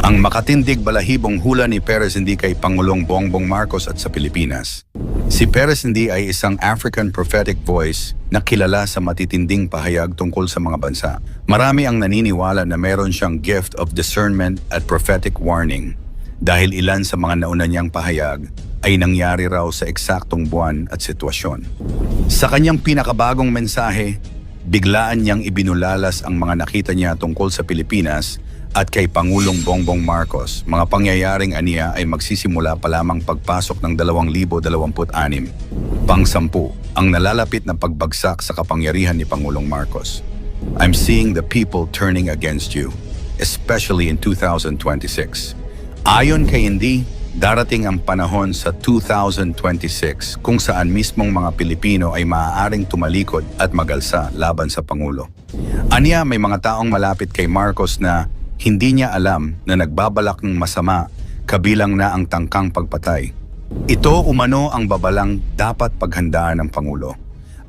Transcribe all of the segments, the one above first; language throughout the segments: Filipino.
Ang makatindig balahibong hula ni Perez Hindi kay Pangulong Bongbong Marcos at sa Pilipinas. Si Perez Hindi ay isang African prophetic voice na kilala sa matitinding pahayag tungkol sa mga bansa. Marami ang naniniwala na meron siyang gift of discernment at prophetic warning dahil ilan sa mga nauna niyang pahayag ay nangyari raw sa eksaktong buwan at sitwasyon. Sa kanyang pinakabagong mensahe, biglaan niyang ibinulalas ang mga nakita niya tungkol sa Pilipinas at kay Pangulong Bongbong Marcos. Mga pangyayaring aniya ay magsisimula pa lamang pagpasok ng 2026. Pang-10, ang nalalapit na pagbagsak sa kapangyarihan ni Pangulong Marcos. I'm seeing the people turning against you, especially in 2026. Ayon kay Hindi, darating ang panahon sa 2026 kung saan mismong mga Pilipino ay maaaring tumalikod at magalsa laban sa Pangulo. Aniya, may mga taong malapit kay Marcos na hindi niya alam na nagbabalak ng masama kabilang na ang tangkang pagpatay. Ito umano ang babalang dapat paghandaan ng Pangulo.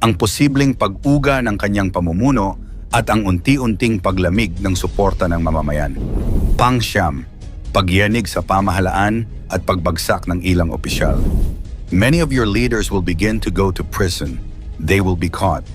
Ang posibleng pag-uga ng kanyang pamumuno at ang unti-unting paglamig ng suporta ng mamamayan. Pang-siyam, pagyanig sa pamahalaan at pagbagsak ng ilang opisyal. Many of your leaders will begin to go to prison. They will be caught.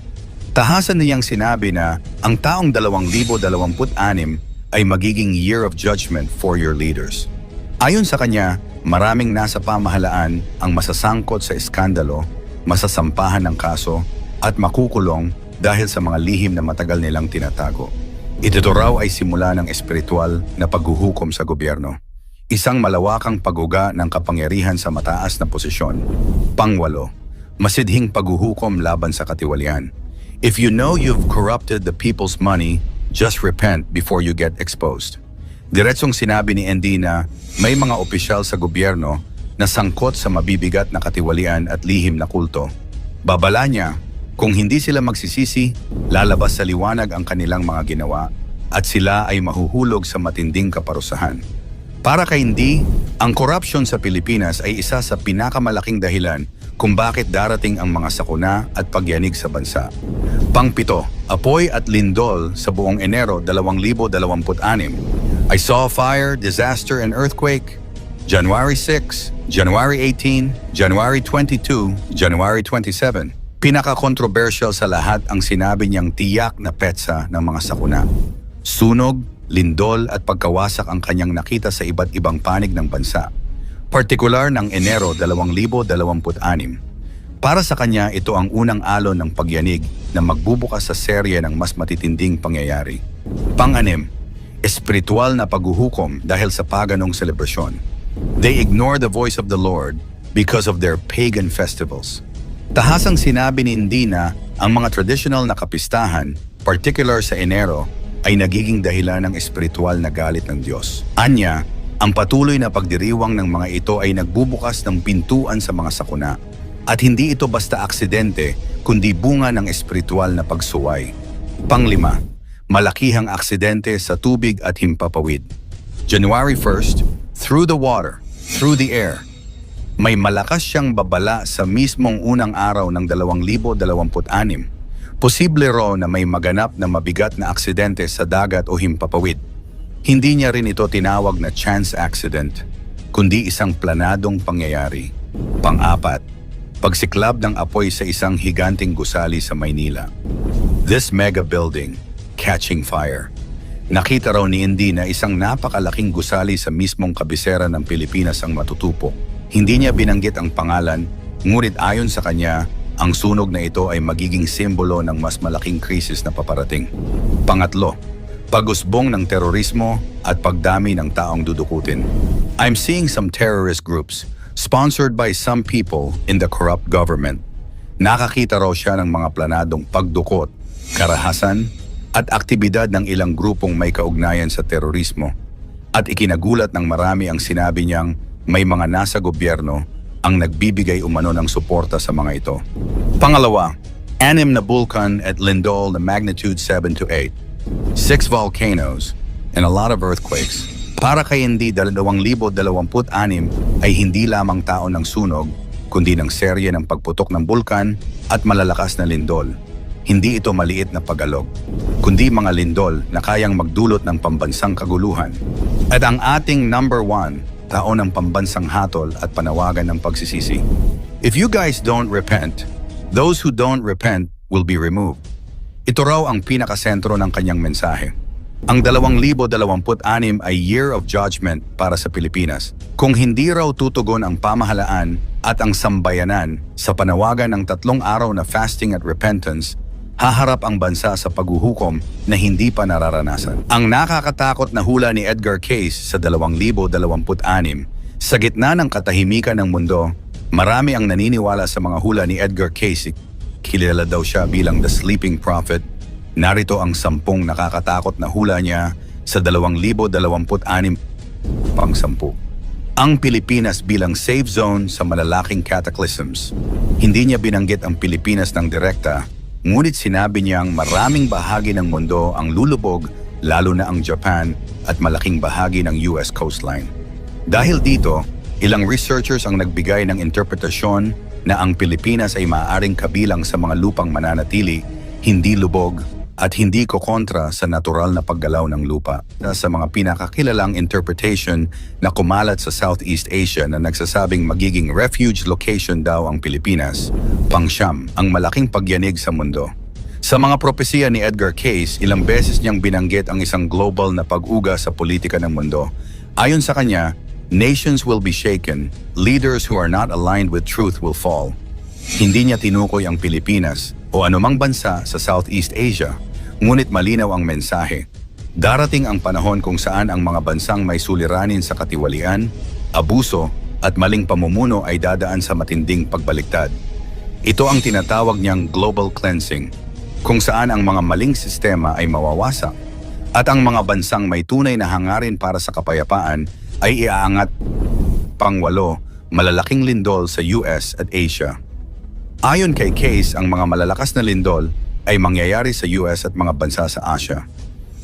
Tahasan niyang sinabi na ang taong 2026 ay magiging year of judgment for your leaders. Ayon sa kanya, maraming nasa pamahalaan ang masasangkot sa iskandalo, masasampahan ng kaso, at makukulong dahil sa mga lihim na matagal nilang tinatago. Ito raw ay simula ng espiritual na paghuhukom sa gobyerno. Isang malawakang pag-uga ng kapangyarihan sa mataas na posisyon. Pang-8, masidhing paghuhukom laban sa katiwalian. If you know you've corrupted the people's money, just repent before you get exposed. Diretsong sinabi ni ND na may mga opisyal sa gobyerno na sangkot sa mabibigat na katiwalian at lihim na kulto. Babala niya, kung hindi sila magsisisi, lalabas sa liwanag ang kanilang mga ginawa at sila ay mahuhulog sa matinding kaparusahan. Para kay ND, ang korupsyon sa Pilipinas ay isa sa pinakamalaking dahilan kung bakit darating ang mga sakuna at pagyanig sa bansa. Pang-7, apoy at lindol sa buong Enero 2026. I saw fire, disaster and earthquake. January 6, January 18, January 22, January 27. Pinaka-controversial sa lahat ang sinabi niyang tiyak na petsa ng mga sakuna. Sunog, lindol at pagkawasak ang kanyang nakita sa iba't ibang panig ng bansa. Partikular ng Enero 2026. Para sa kanya, ito ang unang alon ng pagyanig na magbubukas sa serye ng mas matitinding pangyayari. Pang-6, espiritual na paghuhukom dahil sa paganong selebrasyon. They ignore the voice of the Lord because of their pagan festivals. Tahasang sinabi ni Hindi na ang mga traditional na kapistahan, particular sa Enero, ay nagiging dahilan ng espiritual na galit ng Diyos. Anya, ang patuloy na pagdiriwang ng mga ito ay nagbubukas ng pintuan sa mga sakuna. At hindi ito basta aksidente, kundi bunga ng espiritual na pagsuway. Pang-5, malakihang aksidente sa tubig at himpapawid. January 1st, through the water, through the air. May malakas siyang babala sa mismong unang araw ng 2026. Posible raw na may maganap na mabigat na aksidente sa dagat o himpapawid. Hindi niya rin ito tinawag na chance accident, kundi isang planadong pangyayari. Pang-4, pagsiklab ng apoy sa isang higanting gusali sa Maynila. This mega building, catching fire. Nakita raw ni Indy na isang napakalaking gusali sa mismong kabisera ng Pilipinas ang matutupok. Hindi niya binanggit ang pangalan, ngunit ayon sa kanya, ang sunog na ito ay magiging simbolo ng mas malaking krisis na paparating. Pang-5, pag-usbong ng terorismo at pagdami ng taong dudukutin. I'm seeing some terrorist groups sponsored by some people in the corrupt government. Nakakita raw siya ng mga planadong pagdukot, karahasan, at aktibidad ng ilang grupong may kaugnayan sa terorismo. At ikinagulat ng marami ang sinabi niyang may mga nasa gobyerno ang nagbibigay umano ng suporta sa mga ito. Pangalawa, 6 na bulkan at lindol na magnitude 7 to 8. 6 volcanoes and a lot of earthquakes. Para kay Indy, 2026 ay hindi lamang taon ng sunog, kundi ng serye ng pagputok ng bulkan at malalakas na lindol. Hindi ito maliit na pagalog, kundi mga lindol na kayang magdulot ng pambansang kaguluhan. At ang ating number 1, taon ng pambansang hatol at panawagan ng pagsisisi. If you guys don't repent, those who don't repent will be removed. Ito raw ang pinakasentro ng kanyang mensahe. Ang 2026 ay Year of Judgment para sa Pilipinas. Kung hindi raw tutugon ang pamahalaan at ang sambayanan sa panawagan ng 3 araw na fasting at repentance, haharap ang bansa sa paghuhukom na hindi pa nararanasan. Ang nakakatakot na hula ni Edgar Cayce sa 2026, sa gitna ng katahimikan ng mundo, marami ang naniniwala sa mga hula ni Edgar Cayce. Kilala daw siya bilang the Sleeping Prophet. Narito ang 10 nakakatakot na hula niya sa 2026 pang-10. Ang Pilipinas bilang safe zone sa malalaking cataclysms. Hindi niya binanggit ang Pilipinas ng direkta, ngunit sinabi niyang maraming bahagi ng mundo ang lulubog, lalo na ang Japan at malaking bahagi ng US coastline. Dahil dito, ilang researchers ang nagbigay ng interpretasyon na ang Pilipinas ay maaaring kabilang sa mga lupang mananatili, hindi lubog, at hindi ko kontra sa natural na paggalaw ng lupa. Sa mga pinakakilalang interpretation na kumalat sa Southeast Asia na nagsasabing magiging refuge location daw ang Pilipinas, pang-siyam, ang malaking pagyanig sa mundo. Sa mga propesiya ni Edgar Cayce, ilang beses niyang binanggit ang isang global na pag-uga sa politika ng mundo. Ayon sa kanya, nations will be shaken, leaders who are not aligned with truth will fall. Hindi niya tinukoy ang Pilipinas o anumang bansa sa Southeast Asia, ngunit malinaw ang mensahe. Darating ang panahon kung saan ang mga bansang may suliranin sa katiwalian, abuso at maling pamumuno ay dadaan sa matinding pagbaliktad. Ito ang tinatawag niyang global cleansing, kung saan ang mga maling sistema ay mawawasak at ang mga bansang may tunay na hangarin para sa kapayapaan ay iaangat. Pang-8, malalaking lindol sa US at Asia. Ayon kay Cayce, ang mga malalakas na lindol ay mangyayari sa US at mga bansa sa Asia.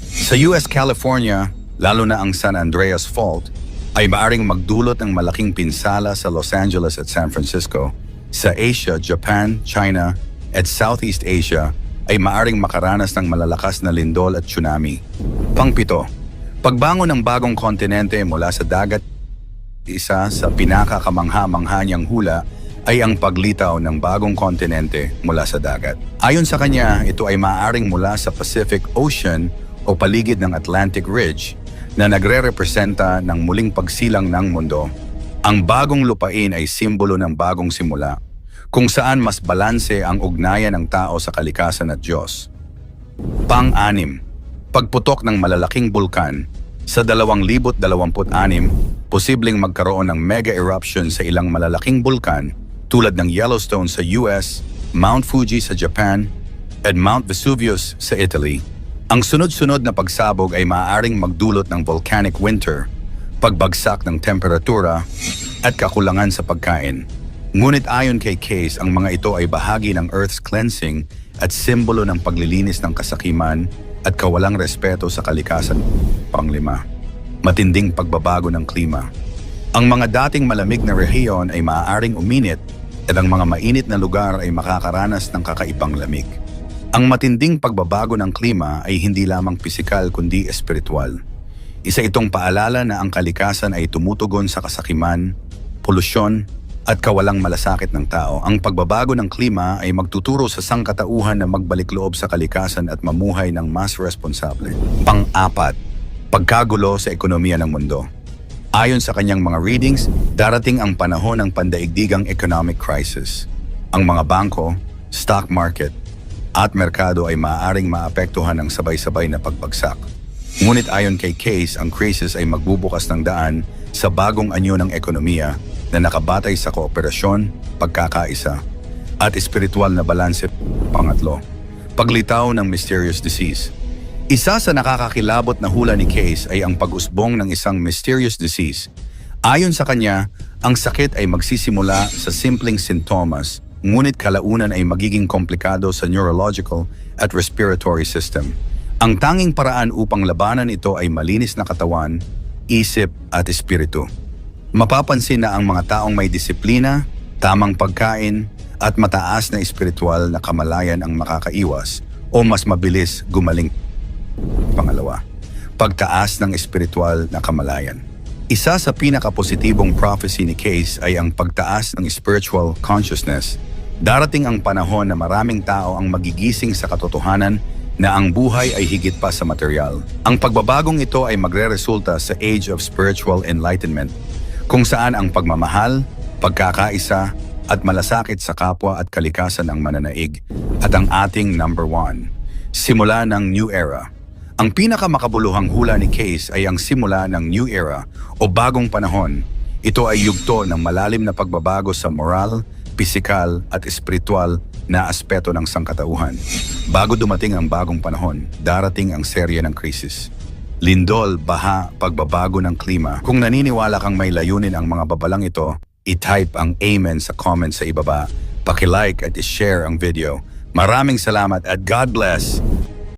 Sa US California, lalo na ang San Andreas Fault, ay maaring magdulot ng malaking pinsala sa Los Angeles at San Francisco. Sa Asia, Japan, China, at Southeast Asia ay maaring makaranas ng malalakas na lindol at tsunami. Pang-7, pagbangon ng bagong kontinente mula sa dagat. Isa sa pinakakamangha-mangha niyang hula ay ang paglitaw ng bagong kontinente mula sa dagat. Ayon sa kanya, ito ay maaaring mula sa Pacific Ocean o paligid ng Atlantic Ridge na nagre-representa ng muling pagsilang ng mundo. Ang bagong lupain ay simbolo ng bagong simula, kung saan mas balanse ang ugnayan ng tao sa kalikasan at Diyos. Pang-6, pagputok ng malalaking bulkan. Sa 2026, posibleng magkaroon ng mega eruption sa ilang malalaking bulkan tulad ng Yellowstone sa US, Mount Fuji sa Japan, at Mount Vesuvius sa Italy. Ang sunod-sunod na pagsabog ay maaaring magdulot ng volcanic winter, pagbagsak ng temperatura, at kakulangan sa pagkain. Ngunit ayon kay Cayce, ang mga ito ay bahagi ng Earth's cleansing at simbolo ng paglilinis ng kasakiman at kawalang respeto sa kalikasan. Pang-5, matinding pagbabago ng klima. Ang mga dating malamig na rehiyon ay maaaring uminit at ang mga mainit na lugar ay makakaranas ng kakaibang lamig. Ang matinding pagbabago ng klima ay hindi lamang pisikal kundi espiritual. Isa itong paalala na ang kalikasan ay tumutugon sa kasakiman, polusyon, at kawalang malasakit ng tao. Ang pagbabago ng klima ay magtuturo sa sangkatauhan na magbalik loob sa kalikasan at mamuhay ng mas responsable. Pang-4, pagkagulo sa ekonomiya ng mundo. Ayon sa kanyang mga readings, darating ang panahon ng pandaigdigang economic crisis. Ang mga bangko, stock market, at merkado ay maaaring maapektuhan ng sabay-sabay na pagbagsak. Ngunit ayon kay Cayce, ang crisis ay magbubukas ng daan sa bagong anyo ng ekonomiya na nakabatay sa kooperasyon, pagkakaisa, at espiritual na balanse. Pang-8, paglitaw ng mysterious disease. Isa sa nakakakilabot na hula ni Cayce ay ang pag-usbong ng isang mysterious disease. Ayon sa kanya, ang sakit ay magsisimula sa simpleng sintomas, ngunit kalaunan ay magiging komplikado sa neurological at respiratory system. Ang tanging paraan upang labanan ito ay malinis na katawan, isip at espiritu. Mapapansin na ang mga taong may disiplina, tamang pagkain, at mataas na espiritual na kamalayan ang makakaiwas o mas mabilis gumaling. Pangalawa, pagtaas ng espiritual na kamalayan. Isa sa pinakapositibong prophecy ni Case ay ang pagtaas ng spiritual consciousness. Darating ang panahon na maraming tao ang magigising sa katotohanan na ang buhay ay higit pa sa material. Ang pagbabagong ito ay magreresulta sa Age of Spiritual Enlightenment, kung saan ang pagmamahal, pagkakaisa, at malasakit sa kapwa at kalikasan ang mananaig at ang ating number one. Simula ng New Era. Ang pinakamakabuluhang hula ni Case ay ang simula ng New Era o bagong panahon. Ito ay yugto ng malalim na pagbabago sa moral, pisikal at espiritual na aspeto ng sangkatauhan. Bago dumating ang bagong panahon, darating ang serye ng krisis. Lindol, baha, pagbabago ng klima. Kung naniniwala kang may layunin ang mga babalang ito, i-type ang Amen sa comment sa ibaba, paki-like at i-share ang video. Maraming salamat at God bless!